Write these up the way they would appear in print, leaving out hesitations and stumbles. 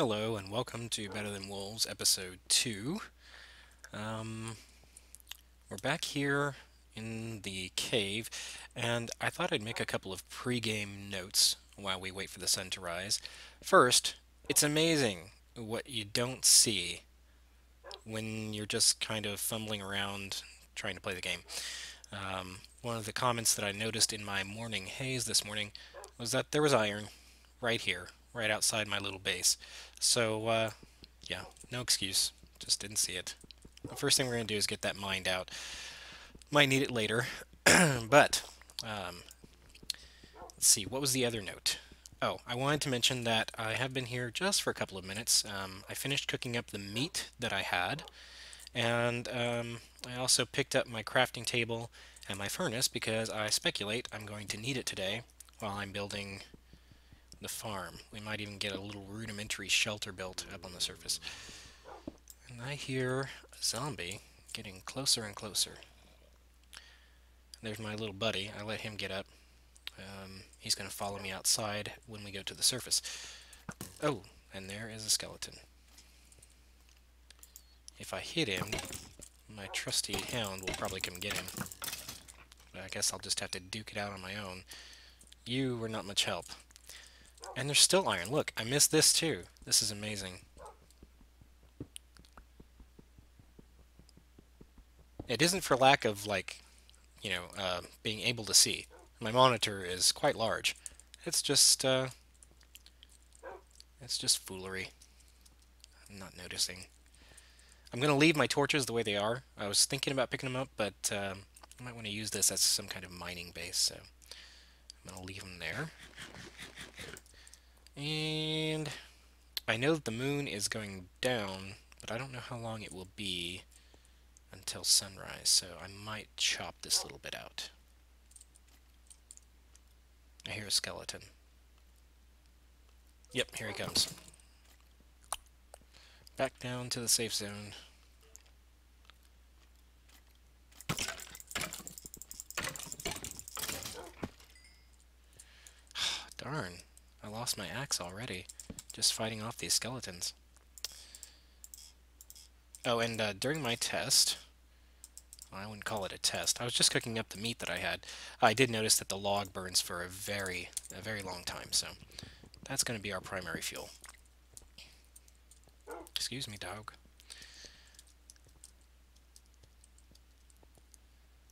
Hello and welcome to Better Than Wolves episode 2. Um, we're back here in the cave, and I thought I'd make a couple of pre-game notes while we wait for the sun to rise. First, it's amazing what you don't see when you're just kind of fumbling around trying to play the game. One of the comments that I noticed in my morning haze this morning was that there was iron right here, right outside my little base. So, yeah, no excuse. Just didn't see it. The first thing we're going to do is get that mined out. Might need it later, but let's see, what was the other note? Oh, I wanted to mention that I have been here just for a couple of minutes. I finished cooking up the meat that I had, and I also picked up my crafting table and my furnace because I speculate I'm going to need it today while I'm building the farm. We might even get a little rudimentary shelter built up on the surface. And I hear a zombie getting closer and closer. There's my little buddy. I let him get up. He's going to follow me outside when we go to the surface. Oh, and there is a skeleton. If I hit him, my trusty hound will probably come get him. But I guess I'll just have to duke it out on my own. You were not much help. And there's still iron. Look, I missed this too. This is amazing. It isn't for lack of, being able to see. My monitor is quite large. It's just, it's just foolery. I'm not noticing. I'm going to leave my torches the way they are. I was thinking about picking them up, but I might want to use this as some kind of mining base, so I'm going to leave them there. And I know that the moon is going down, but I don't know how long it will be until sunrise, so I might chop this little bit out. I hear a skeleton. Yep, here he comes. Back down to the safe zone. Darn, I lost my axe already, just fighting off these skeletons. Oh, and during my test, well, I wouldn't call it a test, I was just cooking up the meat that I had. I did notice that the log burns for a very long time, so that's going to be our primary fuel. Excuse me, dog.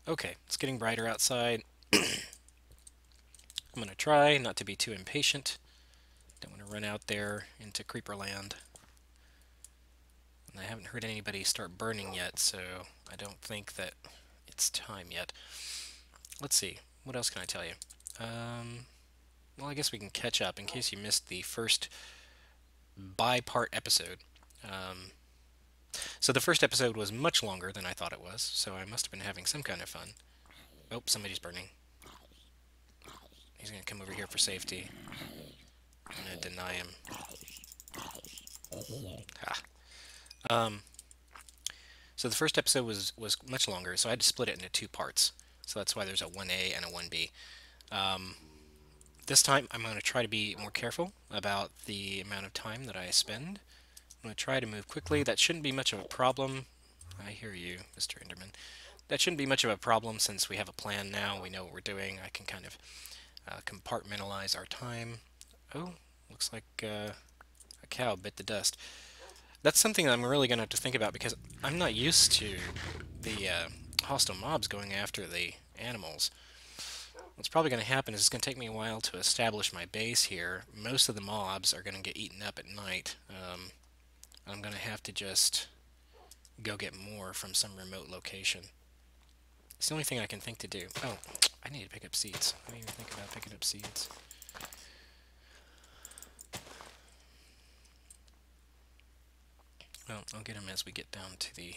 Okay, it's getting brighter outside. I'm going to try not to be too impatient. Don't want to run out there into creeper land. And I haven't heard anybody start burning yet, so I don't think that it's time yet. Let's see, what else can I tell you? Well, I guess we can catch up in case you missed the first bi-part episode. So the first episode was much longer than I thought it was, so I must have been having some kind of fun. Oh, somebody's burning. He's going to come over here for safety. I'm going to deny him. Ha. So the first episode was much longer, so I had to split it into two parts. So that's why there's a 1A and a 1B. This time I'm going to try to be more careful about the amount of time that I spend. I'm going to try to move quickly. That shouldn't be much of a problem. I hear you, Mr. Enderman. That shouldn't be much of a problem since we have a plan now. We know what we're doing. I can kind of compartmentalize our time. Oh, looks like a cow bit the dust. That's something that I'm really going to have to think about because I'm not used to the hostile mobs going after the animals. What's probably going to happen is it's going to take me a while to establish my base here. Most of the mobs are going to get eaten up at night. I'm going to have to just go get more from some remote location. It's the only thing I can think to do. Oh, I need to pick up seeds. I didn't even think about picking up seeds. Well, I'll get them as we get down to the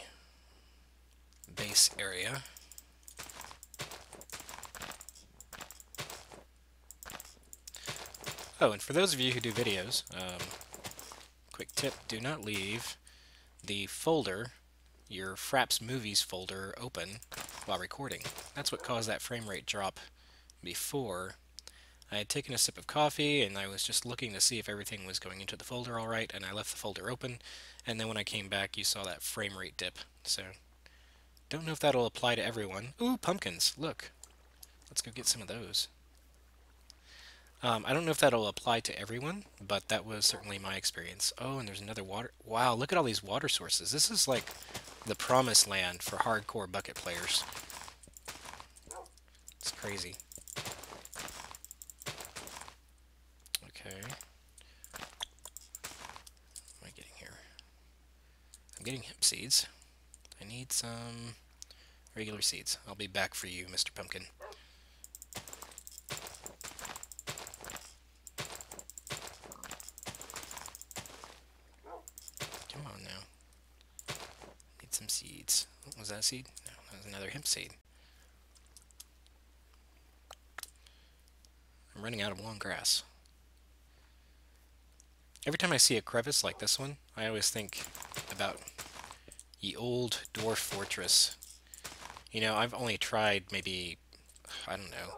base area. Oh, and for those of you who do videos, quick tip, do not leave the folder, your Fraps Movies folder, open while recording. That's what caused that frame rate drop before. I had taken a sip of coffee, and I was just looking to see if everything was going into the folder all right, and I left the folder open, and then when I came back, you saw that frame rate dip. So, don't know if that'll apply to everyone. Ooh, pumpkins, look. Let's go get some of those. I don't know if that'll apply to everyone, but that was certainly my experience. Oh, and there's another water. Wow, look at all these water sources. This is like the promised land for hardcore bucket players. It's crazy. Okay. What am I getting here? I'm getting hemp seeds. I need some regular seeds. I'll be back for you, Mr. Pumpkin. Come on now. Need some seeds. Was that a seed? No, that was another hemp seed. I'm running out of long grass. Every time I see a crevice like this one, I always think about ye old dwarf fortress. You know, I've only tried maybe, I don't know,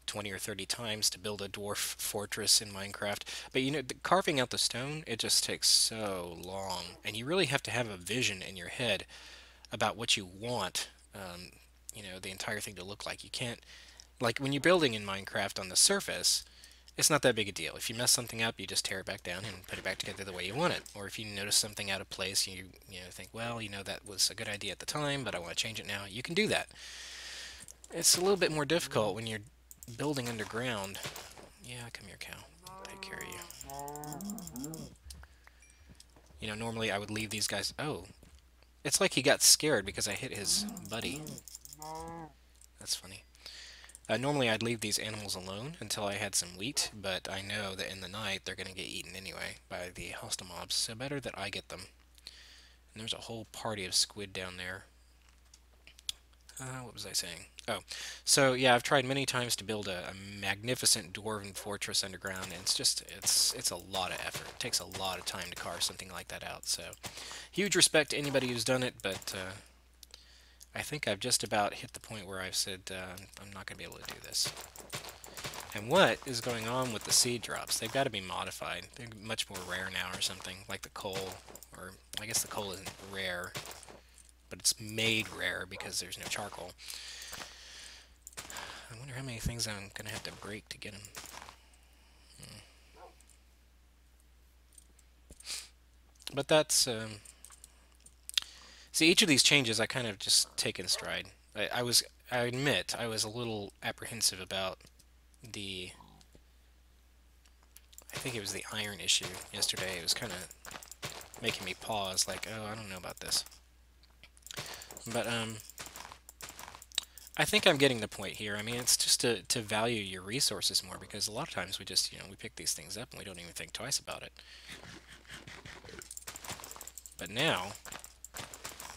20 or 30 times to build a dwarf fortress in Minecraft. But you know, carving out the stone, it just takes so long. And you really have to have a vision in your head about what you want, you know, the entire thing to look like. You can't, like when you're building in Minecraft on the surface, it's not that big a deal. If you mess something up, you just tear it back down and put it back together the way you want it. Or if you notice something out of place, you know think, well, you know that was a good idea at the time, but I want to change it now. You can do that. It's a little bit more difficult when you're building underground. Yeah, come here, cow. I'll take care of you. You know, normally I would leave these guys. Oh, it's like he got scared because I hit his buddy. That's funny. Normally I'd leave these animals alone until I had some wheat, but I know that in the night they're going to get eaten anyway by the hostile mobs, so better that I get them. And there's a whole party of squid down there. What was I saying? Oh, so yeah, I've tried many times to build a magnificent dwarven fortress underground, and it's a lot of effort. It takes a lot of time to carve something like that out. So, huge respect to anybody who's done it, but I think I've just about hit the point where I've said I'm not going to be able to do this. And what is going on with the seed drops? They've got to be modified. They're much more rare now or something, like the coal, or I guess the coal isn't rare, but it's made rare because there's no charcoal. I wonder how many things I'm going to have to break to get them. But that's... see, each of these changes I kind of just take in stride. I admit, I was a little apprehensive about the... I think it was the iron issue yesterday. It was kind of making me pause, like, oh, I don't know about this. But, I think I'm getting the point here. I mean, it's just to value your resources more, because a lot of times we just, you know, we pick these things up and we don't even think twice about it. But now,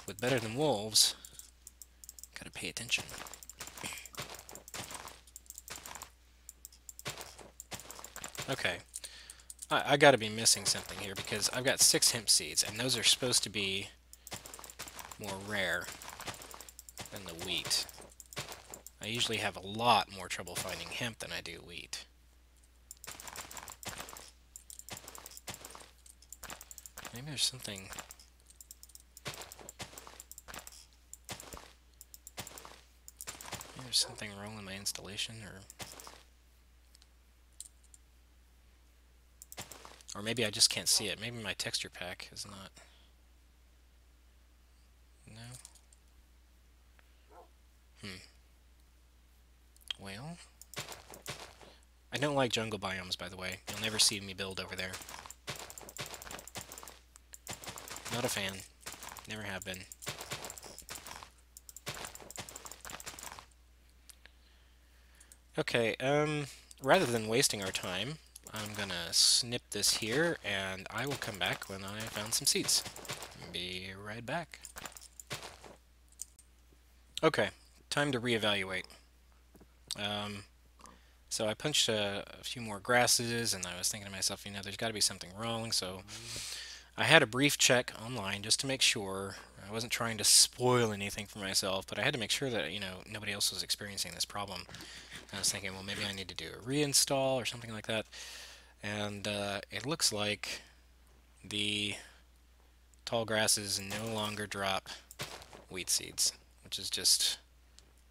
with Better Than Wolves, gotta pay attention. Okay. I gotta be missing something here, because I've got 6 hemp seeds, and those are supposed to be more rare than the wheat. I usually have a lot more trouble finding hemp than I do wheat. Maybe there's something... Maybe there's something wrong with my installation, or maybe I just can't see it. Maybe my texture pack is not... No? Well... I don't like jungle biomes, by the way. You'll never see me build over there. Not a fan. Never have been. Okay, rather than wasting our time, I'm gonna snip this here, and I will come back when I found some seeds. Be right back. Okay, time to reevaluate. So I punched a few more grasses, and I was thinking to myself, you know, there's got to be something wrong, so I had a brief check online just to make sure. I wasn't trying to spoil anything for myself, but I had to make sure that, you know, nobody else was experiencing this problem. I was thinking, well, maybe I need to do a reinstall or something like that. And it looks like the tall grasses no longer drop wheat seeds, which is just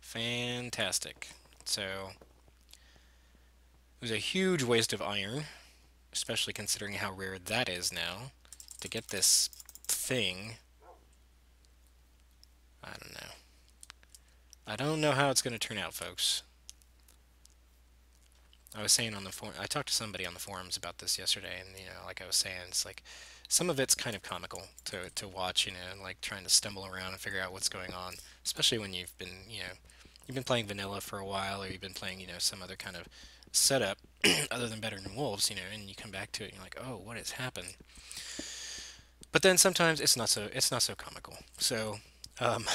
fantastic. So it was a huge waste of iron, especially considering how rare that is now, to get this thing. I don't know. I don't know how it's going to turn out, folks. I was saying on the forum, I talked to somebody on the forums about this yesterday, and like I was saying, it's like some of it's kind of comical to watch, like trying to stumble around and figure out what's going on, especially when you've been playing vanilla for a while, or you've been playing, some other kind of setup other than Better Than Wolves, and you come back to it and you're like, oh, what has happened? But then sometimes it's not so comical. So um,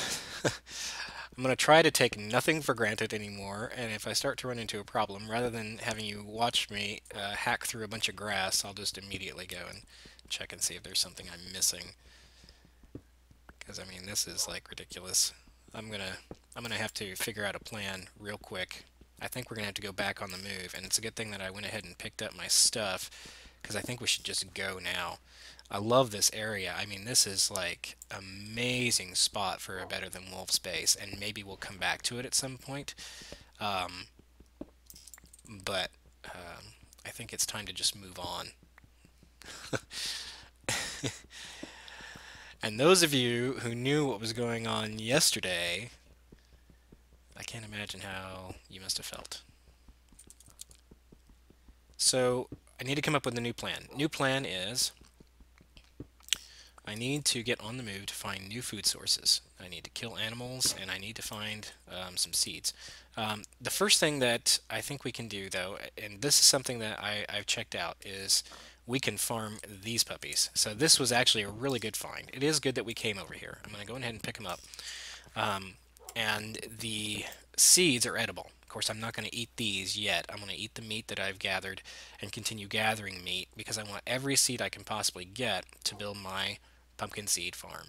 I'm going to try to take nothing for granted anymore, and if I start to run into a problem, rather than having you watch me hack through a bunch of grass, I'll just immediately go and check and see if there's something I'm missing. Because I mean, this is like ridiculous. I'm gonna have to figure out a plan real quick. I think we're gonna have to go back on the move, and it's a good thing that I went ahead and picked up my stuff, because I think we should just go now. I love this area. I mean, this is like amazing spot for a Better Than Wolves base, and maybe we'll come back to it at some point. Um, but I think it's time to just move on. And those of you who knew what was going on yesterday, I can't imagine how you must have felt. So I need to come up with a new plan. New plan is I need to get on the move to find new food sources. I need to kill animals, and I need to find some seeds. The first thing that I think we can do, though, and this is something that I've checked out, is we can farm these puppies. So this was actually a really good find. It is good that we came over here. I'm going to go ahead and pick them up. Um, and the seeds are edible. Of course, I'm not going to eat these yet. I'm going to eat the meat that I've gathered and continue gathering meat because I want every seed I can possibly get to build my pumpkin seed farm.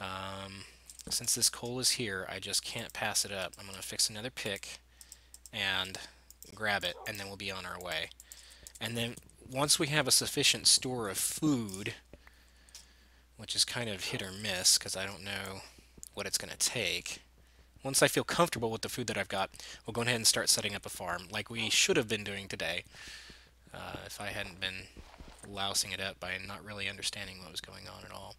Um, since this coal is here, I just can't pass it up. I'm going to fix another pick and grab it, and then we'll be on our way. And then once we have a sufficient store of food, which is kind of hit or miss because I don't know what it's going to take. Once I feel comfortable with the food that I've got, we'll go ahead and start setting up a farm like we should have been doing today if I hadn't been lousing it up by not really understanding what was going on at all.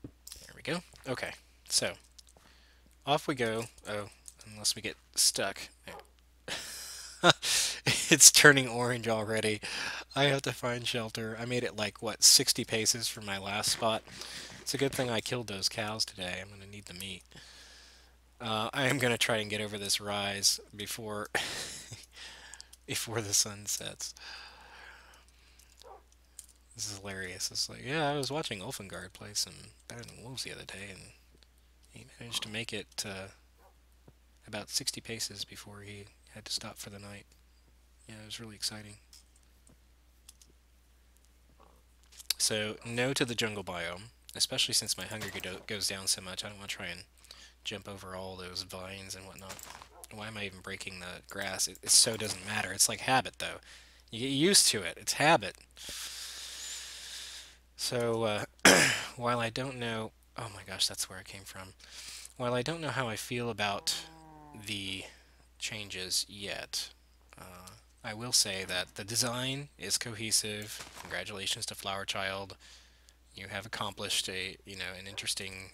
There we go. Okay, so off we go. Oh, unless we get stuck. It's turning orange already. I have to find shelter. I made it like, what, 60 paces from my last spot. It's a good thing I killed those cows today. I'm going to need the meat. I am going to try and get over this rise before before the sun sets. This is hilarious. It's like, yeah, I was watching Ulfengaard play some Better Than Wolves the other day, and he managed to make it about 60 paces before he had to stop for the night. Yeah, it was really exciting. So, no to the jungle biome, especially since my hunger goes down so much. I don't want to try and jump over all those vines and whatnot. Why am I even breaking the grass? It so doesn't matter. It's like habit, though. You get used to it. It's habit. So, while I don't know... Oh my gosh, that's where I came from. While I don't know how I feel about the changes yet, I will say that the design is cohesive. Congratulations to Flower Child. You have accomplished an interesting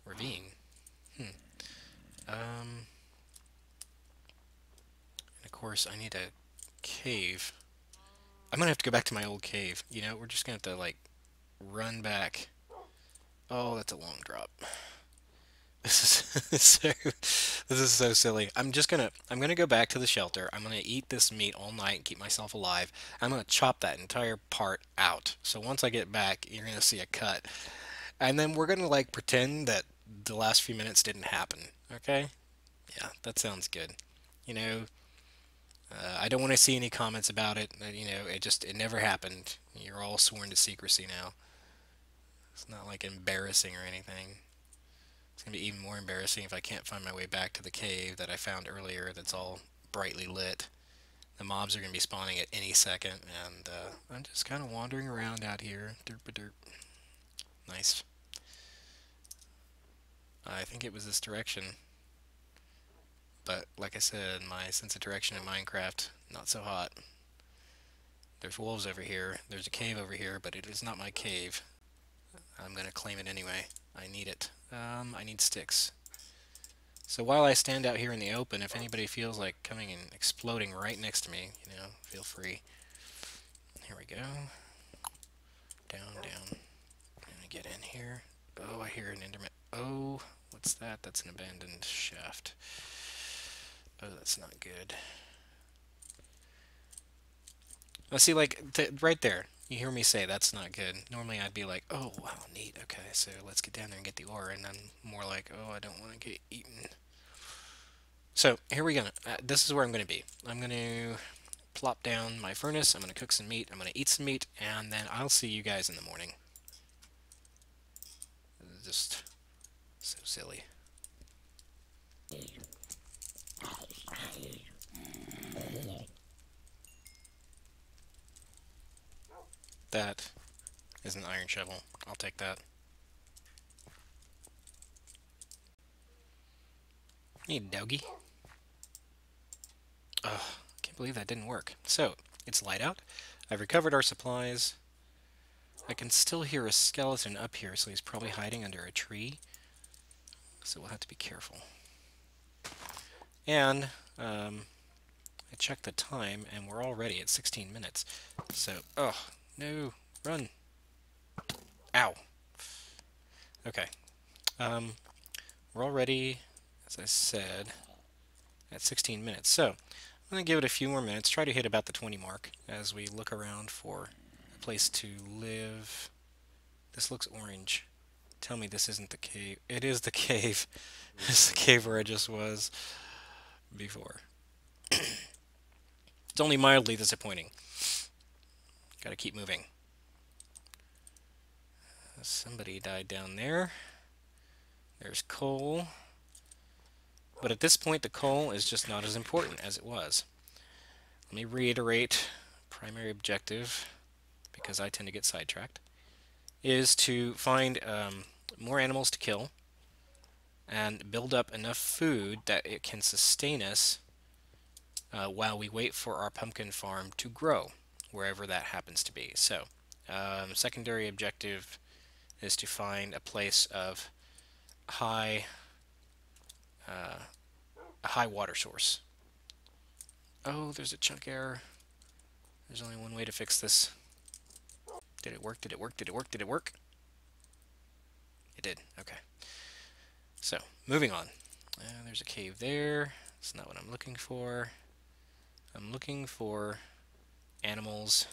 ravine. And of course, I need a cave. I'm gonna have to go back to my old cave. We're just gonna have to like run back. Oh, that's a long drop. This is so silly. I'm gonna go back to the shelter. I'm gonna eat this meat all night and keep myself alive. I'm gonna chop that entire part out. So once I get back, you're gonna see a cut. And then we're gonna like pretend that the last few minutes didn't happen. Okay? Yeah, that sounds good. You know, I don't want to see any comments about it. It never happened. You're all sworn to secrecy now. It's not like embarrassing or anything. It's going to be even more embarrassing if I can't find my way back to the cave that I found earlier that's all brightly lit. The mobs are going to be spawning at any second, and I'm just kind of wandering around out here. Derp-a-derp. Nice. I think it was this direction. But, like I said, my sense of direction in Minecraft, not so hot. There's wolves over here. There's a cave over here, but it is not my cave. I'm going to claim it anyway. I need it. I need sticks. So while I stand out here in the open, if anybody feels like coming and exploding right next to me, feel free. Here we go. Down, down. I'm gonna get in here. Oh, I hear an enderman. Oh, what's that? That's an abandoned shaft. Oh, that's not good. Let's see, like, right there. You hear me say that's not good. Normally I'd be like, oh, wow, neat. Okay, so let's get down there and get the ore. And I'm more like, oh, I don't want to get eaten. So here we go. This is where I'm going to be. I'm going to plop down my furnace. I'm going to cook some meat. I'm going to eat some meat. And then I'll see you guys in the morning. Just so silly. That is an iron shovel. I'll take that. Need a doggy. Oh, I can't believe that didn't work. So, it's light out. I've recovered our supplies. I can still hear a skeleton up here, so he's probably hiding under a tree. So we'll have to be careful. And, I checked the time, and we're already at 16 minutes. So, oh, no, run. Ow. Okay. We're already, as I said, at 16 minutes. So, I'm going to give it a few more minutes, try to hit about the 20 mark as we look around for a place to live. This looks orange. Tell me this isn't the cave. It is the cave. It's the cave where I just was before. It's only mildly disappointing. Gotta keep moving. Somebody died down there. There's coal. But at this point, the coal is just not as important as it was. Let me reiterate, primary objective, because I tend to get sidetracked, is to find more animals to kill and build up enough food that it can sustain us while we wait for our pumpkin farm to grow, wherever that happens to be. So, secondary objective is to find a place of high a high water source. Oh, there's a chunk error. There's only one way to fix this. Did it work? Did it work? Did it work? Did it work? It did. Okay. So, moving on. There's a cave there. That's not what I'm looking for. I'm looking for animals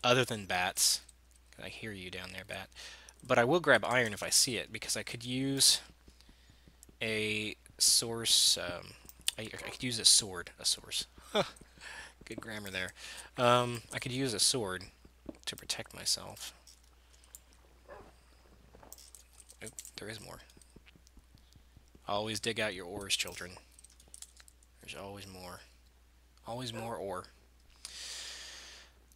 other than bats. I hear you down there, bat. But I will grab iron if I see it, because I could use a source. I could use a sword. A source. Good grammar there. I could use a sword to protect myself. Oh, there is more. Always dig out your ores, children. There's always more. Always more ore.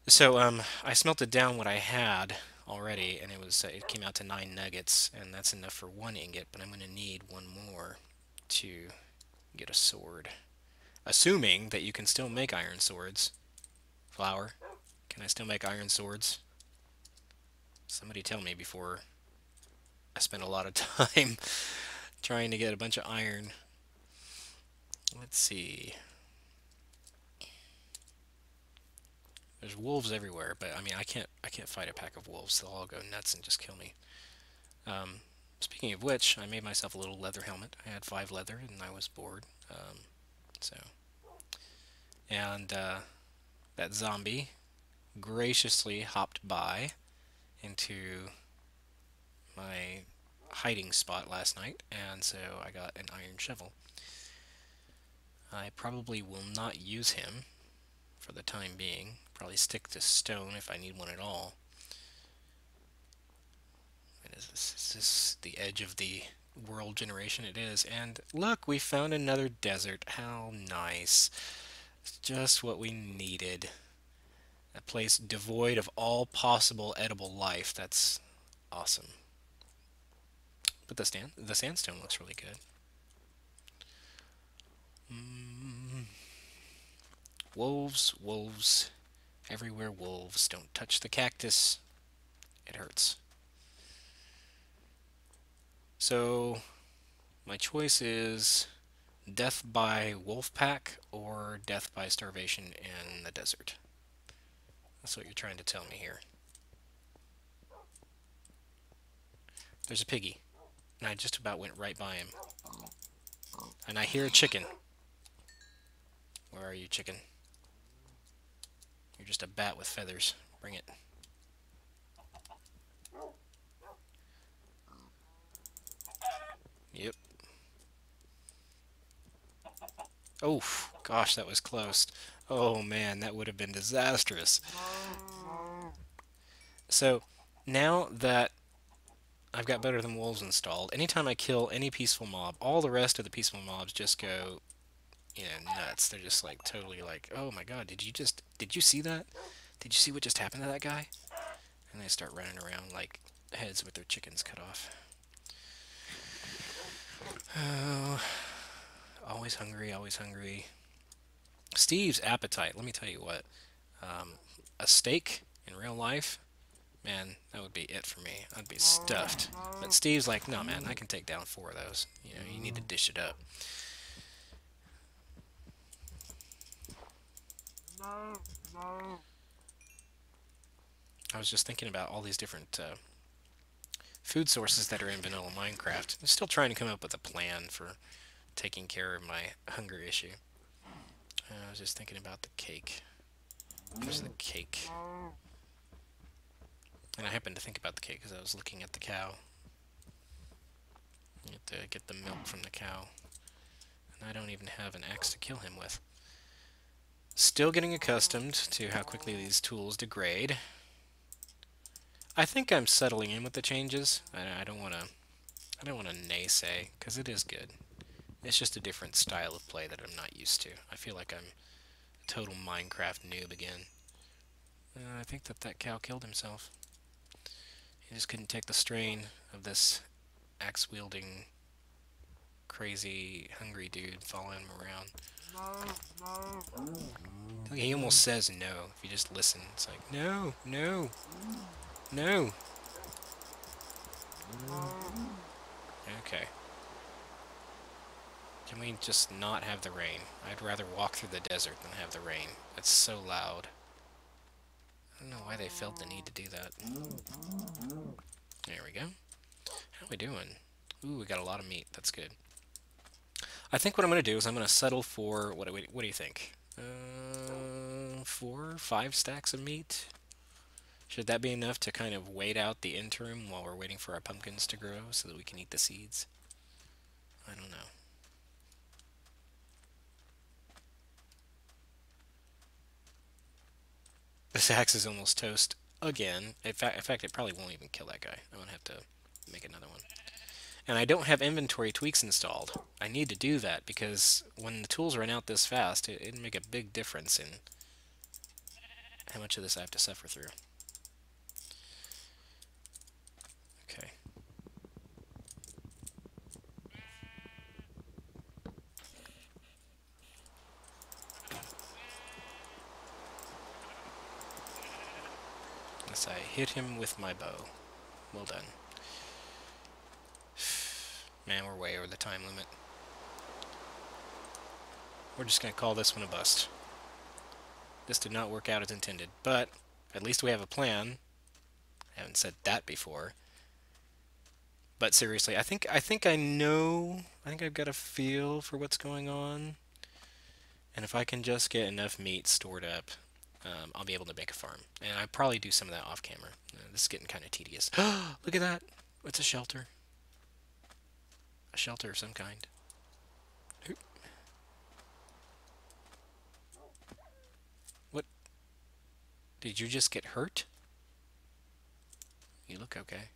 So, I smelted down what I had already, and it came out to 9 nuggets, and that's enough for 1 ingot, but I'm going to need 1 more to get a sword. Assuming that you can still make iron swords. Flower, can I still make iron swords? Somebody tell me before I spend a lot of time trying to get a bunch of iron. Let's see. There's wolves everywhere, but I mean I can't fight a pack of wolves. They'll all go nuts and just kill me. Speaking of which, I made myself a little leather helmet. I had 5 leather and I was bored. And that zombie graciously hopped by into my hiding spot last night, and so I got an iron shovel. I probably will not use him for the time being. Probably stick to stone if I need one at all. What is this? Is this just the edge of the world generation it is. And look, we found another desert. How nice. It's just what we needed. A place devoid of all possible edible life. That's awesome. But the sandstone looks really good. Mm, wolves, wolves, everywhere wolves. Don't touch the cactus. It hurts. So, my choice is death by wolf pack or death by starvation in the desert. That's what you're trying to tell me here. There's a piggy, and I just about went right by him. And I hear a chicken. Where are you, chicken? You're just a bat with feathers. Bring it. Yep. Oh, gosh, that was close. Oh man, that would have been disastrous. So, now that I've got Better Than Wolves installed, anytime I kill any peaceful mob, all the rest of the peaceful mobs just go, nuts. They're just like totally like, oh my god, did you see that? Did you see what just happened to that guy? And they start running around like heads with their chickens cut off. Oh, always hungry, always hungry. Steve's appetite, let me tell you what. A steak in real life, man, that would be it for me. I'd be stuffed. But Steve's like, no, man, I can take down 4 of those. You need to dish it up. I was just thinking about all these different food sources that are in vanilla Minecraft. I'm still trying to come up with a plan for taking care of my hunger issue. I was just thinking about the cake. There's the cake. And I happened to think about the cake because I was looking at the cow. You have to get the milk from the cow. And I don't even have an axe to kill him with. Still getting accustomed to how quickly these tools degrade. I think I'm settling in with the changes. I don't want to naysay because it is good. It's just a different style of play that I'm not used to. I feel like I'm a total Minecraft noob again. I think that cow killed himself. He just couldn't take the strain of this axe-wielding, crazy, hungry dude following him around. He almost says no if you just listen. It's like, no, no, no. Okay. Can we just not have the rain? I'd rather walk through the desert than have the rain. It's so loud. I don't know why they felt the need to do that. There we go. How are we doing? Ooh, we got a lot of meat. That's good. I think what I'm going to do is I'm going to settle for, what do you think? 4, 5 stacks of meat? Should that be enough to kind of wait out the interim while we're waiting for our pumpkins to grow so that we can eat the seeds? I don't know. This axe is almost toast again. In fact, it probably won't even kill that guy. I'm going to have to make another one. And I don't have inventory tweaks installed. I need to do that because when the tools run out this fast, it'd make a big difference in how much of this I have to suffer through. Okay. As I hit him with my bow. Well done. Man, we're way over the time limit. We're just going to call this one a bust. This did not work out as intended, but at least we have a plan. I haven't said that before. But seriously, I think I know. I think I've got a feel for what's going on. And if I can just get enough meat stored up, I'll be able to make a farm. And I probably do some of that off camera. This is getting kind of tedious. Look at that! It's a shelter. A shelter of some kind. What? Did you just get hurt? You look okay.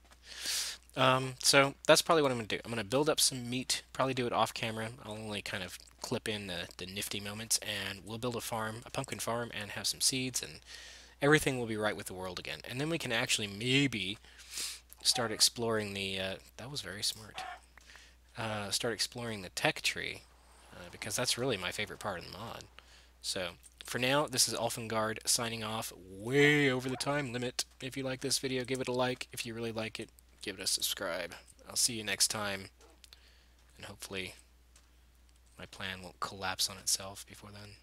So that's probably what I'm going to do. I'm going to build up some meat, probably do it off camera. I'll only kind of clip in the nifty moments, and we'll build a farm, a pumpkin farm, and have some seeds, and everything will be right with the world again. And then we can actually maybe start exploring the, that was very smart, start exploring the tech tree, because that's really my favorite part of the mod. So for now, this is Ulfengaard signing off way over the time limit. If you like this video, give it a like. If you really like it, give it a subscribe. I'll see you next time, and hopefully my plan won't collapse on itself before then.